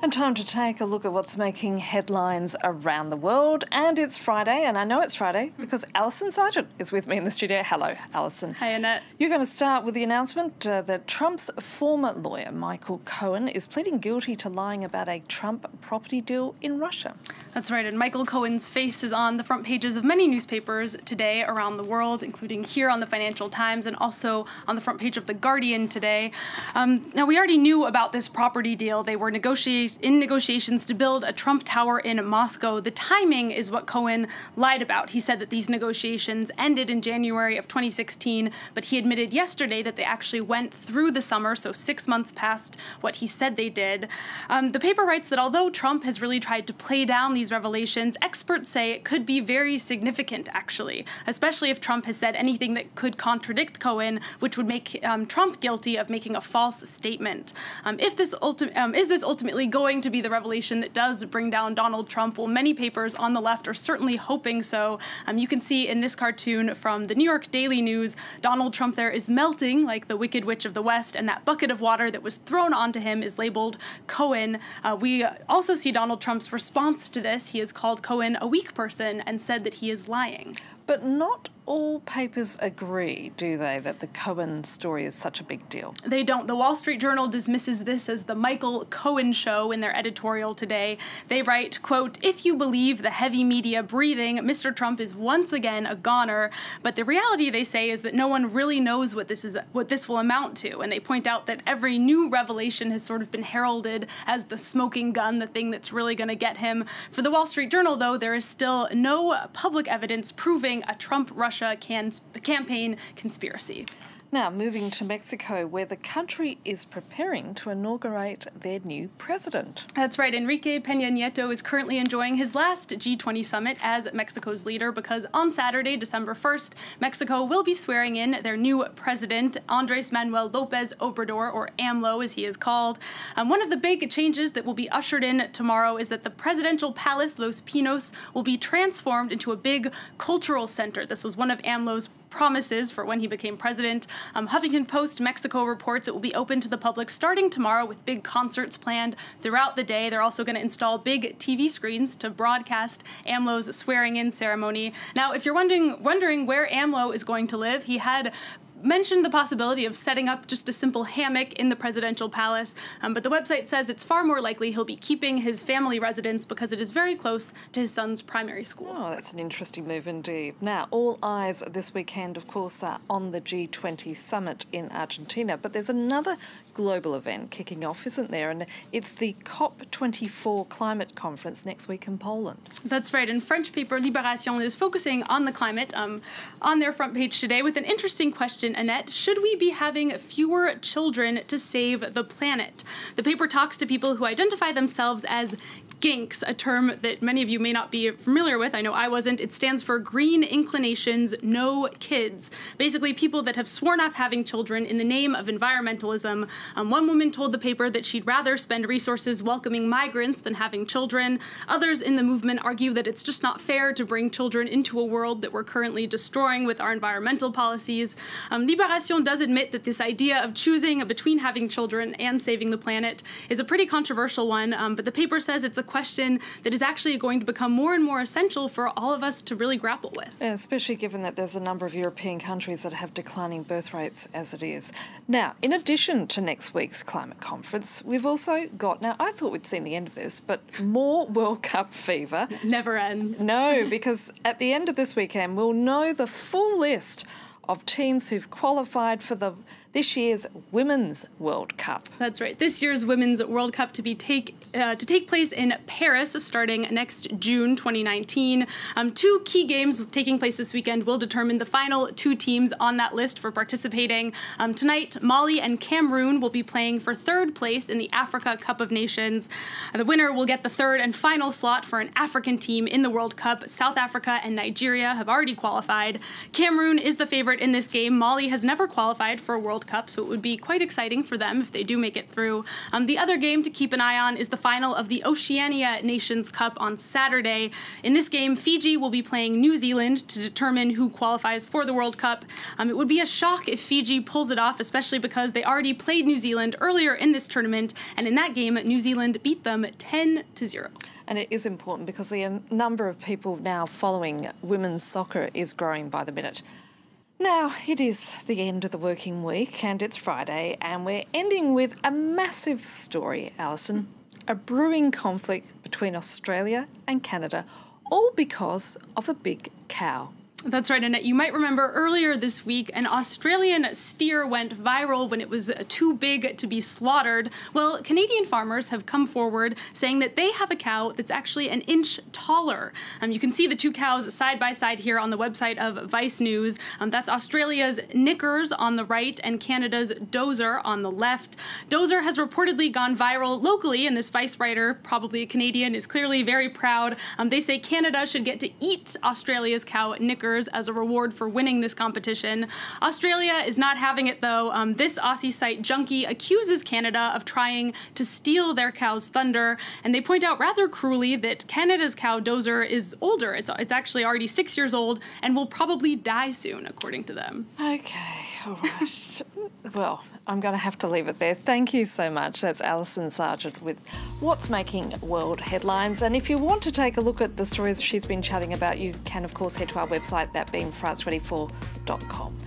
And time to take a look at what's making headlines around the world. And it's Friday, and I know it's Friday because Alison Sargent is with me in the studio. Hello, Alison. Hi, Annette. You're going to start with the announcement that Trump's former lawyer, Michael Cohen, is pleading guilty to lying about a Trump property deal in Russia. That's right, and Michael Cohen's face is on the front pages of many newspapers today around the world, including here on the Financial Times and also on the front page of The Guardian today. Now, we already knew about this property deal. They were in negotiations to build a Trump Tower in Moscow. The timing is what Cohen lied about. He said that these negotiations ended in January of 2016, but he admitted yesterday that they actually went through the summer, so 6 months past what he said they did. The paper writes that although Trump has really tried to play down these revelations, experts say it could be very significant, actually, especially if Trump has said anything that could contradict Cohen, which would make Trump guilty of making a false statement. Is this ultimately going to be the revelation that does bring down Donald Trump? Well, many papers on the left are certainly hoping so. You can see in this cartoon from the New York Daily News, Donald Trump there is melting like the Wicked Witch of the West, and that bucket of water that was thrown onto him is labeled Cohen. We also see Donald Trump's response to this. He has called Cohen a weak person and said that he is lying. But not all papers agree, do they, that the Cohen story is such a big deal? They don't. The Wall Street Journal dismisses this as the Michael Cohen show in their editorial today. They write, quote, "If you believe the heavy media breathing, Mr. Trump is once again a goner." But the reality, they say, is that no one really knows what this will amount to. And they point out that every new revelation has sort of been heralded as the smoking gun, the thing that's really going to get him. For the Wall Street Journal, though, there is still no public evidence proving a Trump-Russia campaign conspiracy. Now, moving to Mexico, where the country is preparing to inaugurate their new president. That's right. Enrique Peña Nieto is currently enjoying his last G20 summit as Mexico's leader because on Saturday, December 1st, Mexico will be swearing in their new president, Andrés Manuel López Obrador, or AMLO as he is called. One of the big changes that will be ushered in tomorrow is that the presidential palace, Los Pinos, will be transformed into a big cultural center. This was one of AMLO's promises for when he became president. Huffington Post Mexico reports it will be open to the public starting tomorrow with big concerts planned throughout the day. They're also going to install big TV screens to broadcast AMLO's swearing-in ceremony. Now, if you're wondering where AMLO is going to live, he had mentioned the possibility of setting up just a simple hammock in the presidential palace, but the website says it's far more likely he'll be keeping his family residence because it is very close to his son's primary school. Oh, that's an interesting move indeed. Now, all eyes this weekend, of course, are on the G20 summit in Argentina, but there's another global event kicking off, isn't there? And it's the COP24 climate conference next week in Poland. That's right, and French paper Libération is focusing on the climate on their front page today with an interesting question, Annette. Should we be having fewer children to save the planet? The paper talks to people who identify themselves as GINKs, a term that many of you may not be familiar with. I know I wasn't. It stands for Green Inclinations, No Kids. Basically, people that have sworn off having children in the name of environmentalism. One woman told the paper that she'd rather spend resources welcoming migrants than having children. Others in the movement argue that it's just not fair to bring children into a world that we're currently destroying with our environmental policies. Libération does admit that this idea of choosing between having children and saving the planet is a pretty controversial one, but the paper says it's a question that is actually going to become more and more essential for all of us to really grapple with. Yeah, especially given that there's a number of European countries that have declining birth rates as it is. Now, in addition to next week's climate conference, we've also got, now I thought we'd seen the end of this, but more World Cup fever. Never ends. No, because at the end of this weekend, we'll know the full list of teams who've qualified for this year's Women's World Cup. That's right. This year's Women's World Cup to take place in Paris starting next June 2019. Two key games taking place this weekend will determine the final two teams on that list for participating. Tonight, Mali and Cameroon will be playing for third place in the Africa Cup of Nations. The winner will get the third and final slot for an African team in the World Cup. South Africa and Nigeria have already qualified. Cameroon is the favorite in this game. Mali has never qualified for a World World Cup, so it would be quite exciting for them if they do make it through. The other game to keep an eye on is the final of the Oceania Nations Cup on Saturday. In this game, Fiji will be playing New Zealand to determine who qualifies for the World Cup. It would be a shock if Fiji pulls it off, especially because they already played New Zealand earlier in this tournament, and in that game, New Zealand beat them 10-0. And it is important because the number of people now following women's soccer is growing by the minute. Now, it is the end of the working week and it's Friday, and we're ending with a massive story, Alison. A brewing conflict between Australia and Canada, all because of a big cow. That's right, Annette. You might remember earlier this week, an Australian steer went viral when it was too big to be slaughtered. Well, Canadian farmers have come forward saying that they have a cow that's actually an inch taller. You can see the two cows side by side here on the website of Vice News. That's Australia's Knickers on the right and Canada's Dozer on the left. Dozer has reportedly gone viral locally, and this Vice writer, probably a Canadian, is clearly very proud. They say Canada should get to eat Australia's cow Knickers as a reward for winning this competition. Australia is not having it, though. This Aussie site Junkie accuses Canada of trying to steal their cow's thunder, and they point out rather cruelly that Canada's cow Dozer is older. It's actually already 6 years old and will probably die soon, according to them. Okay, all right. Well, I'm going to have to leave it there. Thank you so much. That's Alison Sargent with What's Making World Headlines. And if you want to take a look at the stories she's been chatting about, you can, of course, head to our website, that being France24.com.